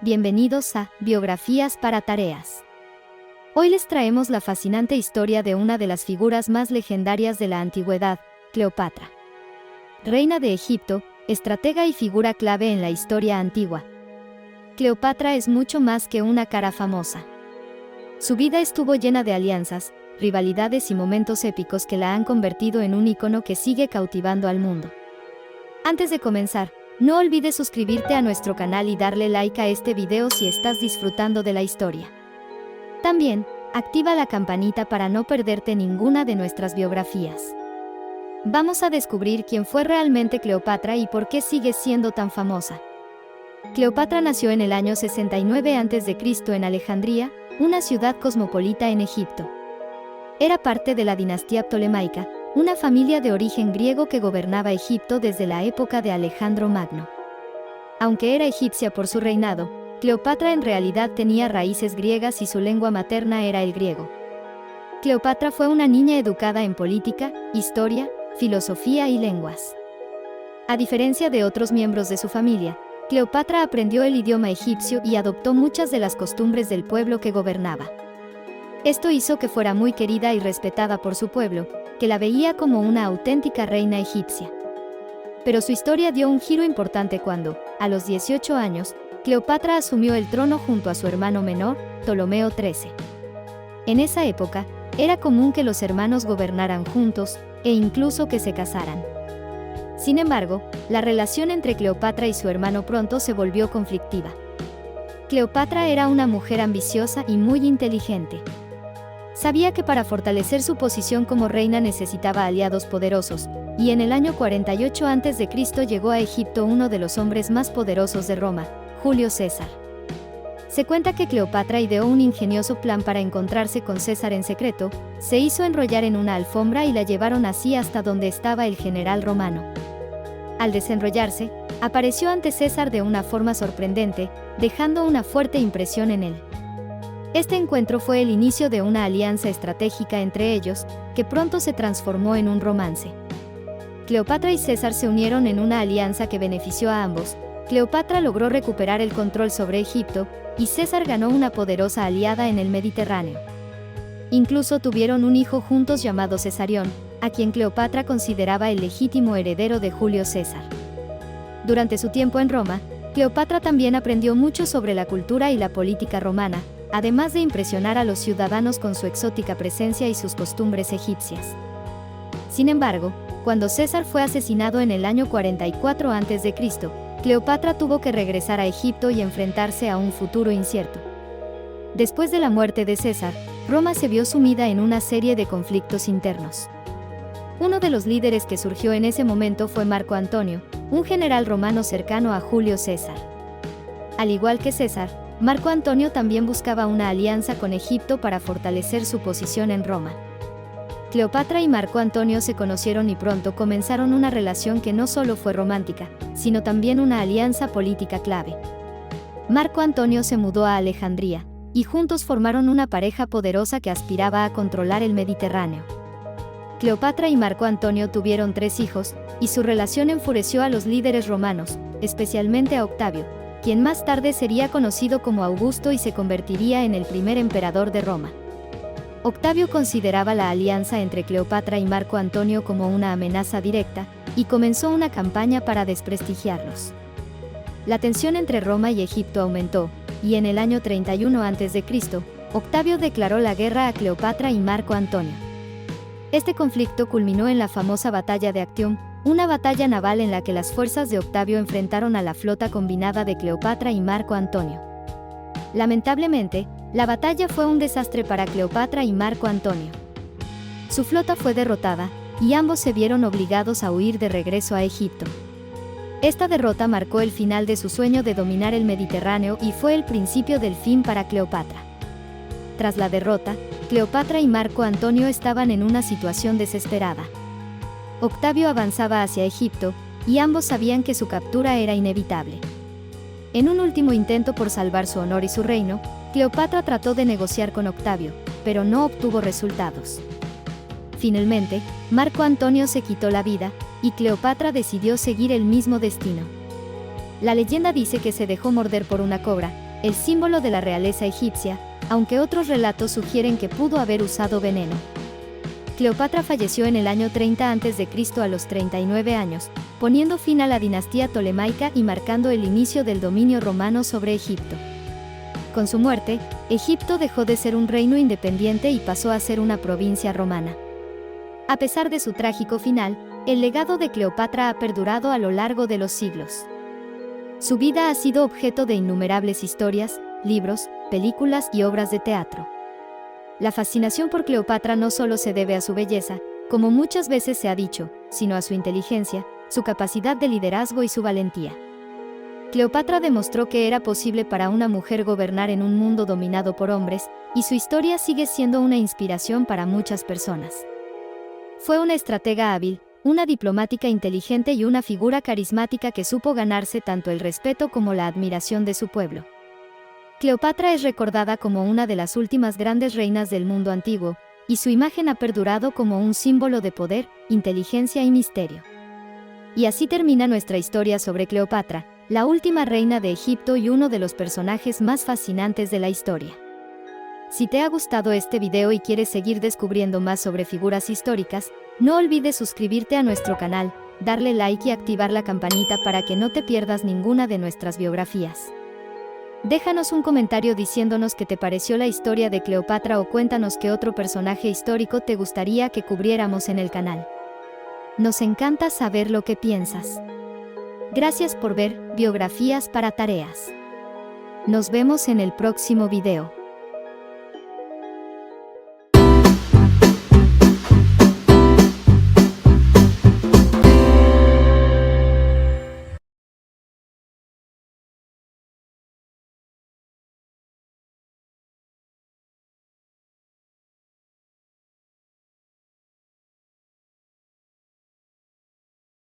Bienvenidos a Biografías para Tareas. Hoy les traemos la fascinante historia de una de las figuras más legendarias de la antigüedad, Cleopatra. Reina de Egipto, estratega y figura clave en la historia antigua. Cleopatra es mucho más que una cara famosa. Su vida estuvo llena de alianzas, rivalidades y momentos épicos que la han convertido en un ícono que sigue cautivando al mundo. Antes de comenzar, no olvides suscribirte a nuestro canal y darle like a este video si estás disfrutando de la historia. También, activa la campanita para no perderte ninguna de nuestras biografías. Vamos a descubrir quién fue realmente Cleopatra y por qué sigue siendo tan famosa. Cleopatra nació en el año 69 a.C. en Alejandría, una ciudad cosmopolita en Egipto. Era parte de la dinastía ptolemaica, una familia de origen griego que gobernaba Egipto desde la época de Alejandro Magno. Aunque era egipcia por su reinado, Cleopatra en realidad tenía raíces griegas y su lengua materna era el griego. Cleopatra fue una niña educada en política, historia, filosofía y lenguas. A diferencia de otros miembros de su familia, Cleopatra aprendió el idioma egipcio y adoptó muchas de las costumbres del pueblo que gobernaba. Esto hizo que fuera muy querida y respetada por su pueblo, que la veía como una auténtica reina egipcia. Pero su historia dio un giro importante cuando, a los 18 años, Cleopatra asumió el trono junto a su hermano menor, Ptolomeo XIII. En esa época, era común que los hermanos gobernaran juntos, e incluso que se casaran. Sin embargo, la relación entre Cleopatra y su hermano pronto se volvió conflictiva. Cleopatra era una mujer ambiciosa y muy inteligente. Sabía que para fortalecer su posición como reina necesitaba aliados poderosos, y en el año 48 a.C. llegó a Egipto uno de los hombres más poderosos de Roma, Julio César. Se cuenta que Cleopatra ideó un ingenioso plan para encontrarse con César en secreto, se hizo enrollar en una alfombra y la llevaron así hasta donde estaba el general romano. Al desenrollarse, apareció ante César de una forma sorprendente, dejando una fuerte impresión en él. Este encuentro fue el inicio de una alianza estratégica entre ellos, que pronto se transformó en un romance. Cleopatra y César se unieron en una alianza que benefició a ambos. Cleopatra logró recuperar el control sobre Egipto, y César ganó una poderosa aliada en el Mediterráneo. Incluso tuvieron un hijo juntos llamado Cesarión, a quien Cleopatra consideraba el legítimo heredero de Julio César. Durante su tiempo en Roma, Cleopatra también aprendió mucho sobre la cultura y la política romana, además de impresionar a los ciudadanos con su exótica presencia y sus costumbres egipcias. Sin embargo, cuando César fue asesinado en el año 44 a.C., Cleopatra tuvo que regresar a Egipto y enfrentarse a un futuro incierto. Después de la muerte de César, Roma se vio sumida en una serie de conflictos internos. Uno de los líderes que surgió en ese momento fue Marco Antonio, un general romano cercano a Julio César. Al igual que César, Marco Antonio también buscaba una alianza con Egipto para fortalecer su posición en Roma. Cleopatra y Marco Antonio se conocieron y pronto comenzaron una relación que no solo fue romántica, sino también una alianza política clave. Marco Antonio se mudó a Alejandría, y juntos formaron una pareja poderosa que aspiraba a controlar el Mediterráneo. Cleopatra y Marco Antonio tuvieron 3 hijos, y su relación enfureció a los líderes romanos, especialmente a Octavio, quien más tarde sería conocido como Augusto y se convertiría en el primer emperador de Roma. Octavio consideraba la alianza entre Cleopatra y Marco Antonio como una amenaza directa, y comenzó una campaña para desprestigiarlos. La tensión entre Roma y Egipto aumentó, y en el año 31 a.C., Octavio declaró la guerra a Cleopatra y Marco Antonio. Este conflicto culminó en la famosa batalla de Actium, una batalla naval en la que las fuerzas de Octavio enfrentaron a la flota combinada de Cleopatra y Marco Antonio. Lamentablemente, la batalla fue un desastre para Cleopatra y Marco Antonio. Su flota fue derrotada, y ambos se vieron obligados a huir de regreso a Egipto. Esta derrota marcó el final de su sueño de dominar el Mediterráneo y fue el principio del fin para Cleopatra. Tras la derrota, Cleopatra y Marco Antonio estaban en una situación desesperada. Octavio avanzaba hacia Egipto, y ambos sabían que su captura era inevitable. En un último intento por salvar su honor y su reino, Cleopatra trató de negociar con Octavio, pero no obtuvo resultados. Finalmente, Marco Antonio se quitó la vida, y Cleopatra decidió seguir el mismo destino. La leyenda dice que se dejó morder por una cobra, el símbolo de la realeza egipcia, aunque otros relatos sugieren que pudo haber usado veneno. Cleopatra falleció en el año 30 a.C. a los 39 años, poniendo fin a la dinastía tolemaica y marcando el inicio del dominio romano sobre Egipto. Con su muerte, Egipto dejó de ser un reino independiente y pasó a ser una provincia romana. A pesar de su trágico final, el legado de Cleopatra ha perdurado a lo largo de los siglos. Su vida ha sido objeto de innumerables historias, libros, películas y obras de teatro. La fascinación por Cleopatra no solo se debe a su belleza, como muchas veces se ha dicho, sino a su inteligencia, su capacidad de liderazgo y su valentía. Cleopatra demostró que era posible para una mujer gobernar en un mundo dominado por hombres, y su historia sigue siendo una inspiración para muchas personas. Fue una estratega hábil, una diplomática inteligente y una figura carismática que supo ganarse tanto el respeto como la admiración de su pueblo. Cleopatra es recordada como una de las últimas grandes reinas del mundo antiguo, y su imagen ha perdurado como un símbolo de poder, inteligencia y misterio. Y así termina nuestra historia sobre Cleopatra, la última reina de Egipto y uno de los personajes más fascinantes de la historia. Si te ha gustado este video y quieres seguir descubriendo más sobre figuras históricas, no olvides suscribirte a nuestro canal, darle like y activar la campanita para que no te pierdas ninguna de nuestras biografías. Déjanos un comentario diciéndonos qué te pareció la historia de Cleopatra o cuéntanos qué otro personaje histórico te gustaría que cubriéramos en el canal. Nos encanta saber lo que piensas. Gracias por ver Biografías para Tareas. Nos vemos en el próximo video.